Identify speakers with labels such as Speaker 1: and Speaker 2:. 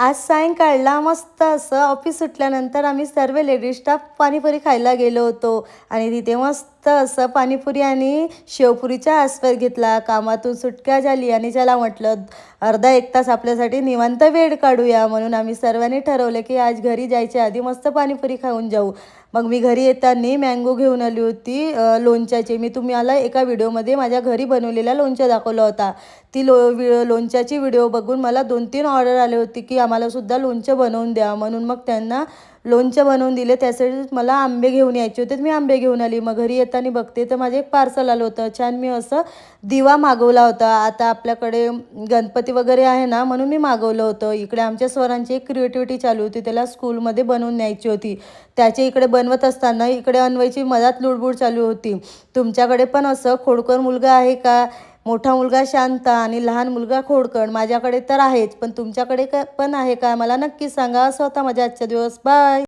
Speaker 1: आज सायंकाळला मस्त असं ऑफिस सुटल्यानंतर आम्ही सर्व लेडीज स्टाफ पाणीपुरी खायला गेलो होतो आणि तिथे मस्त असं पाणीपुरी आणि शेवपुरीचा आस्वाद घेतला. कामातून सुटका झाली आणि चला म्हटलं अर्धा एक तास आपल्यासाठी निवांत वेळ काढूया. म्हणून आम्ही सर्वांनी ठरवलं की आज घरी जायच्या आधी मस्त पाणीपुरी खाऊन जाऊ. मग मी घरी येताना मँगो घेऊन आली होती लोणच्याची. मी तुम्हाला एका व्हिडिओमध्ये माझ्या घरी बनवलेला लोणचा दाखवला होता. ती लोणच्याची व्हिडिओ बघून मला 2-3 ऑर्डर आले होते की आम्हालासुद्धा लोणचं बनवून द्या. म्हणून मग त्यांना लोणचं बनवून दिले. त्यासाठी मला आंबे घेऊन यायचे होते. मी आंबे घेऊन आली. मग घरी येताना बघते तर माझे एक पार्सल आलं होतं. छान मी असं दिवा मागवला होता. आता आपल्याकडे गणपती वगैरे आहे ना, म्हणून मी मागवलं होतं. इकडे आमच्या स्वरांची एक क्रिएटिव्हिटी चालू होती. त्याला स्कूलमध्ये बनवून न्यायची होती. त्याचे इकडे बनवत असताना इकडे अन्वयची मधात लुडबुड चालू होती. तुमच्याकडे पण असं खोडकर मुलगा आहे का? मोठा मुलगा शांत आणि लहान मुलगा खोडकर. माझ्याकडे तर आहेच, पण तुमच्याकडे पण आहे का? मला नक्की सांगा. असं होता माझा आजचा दिवस. बाय.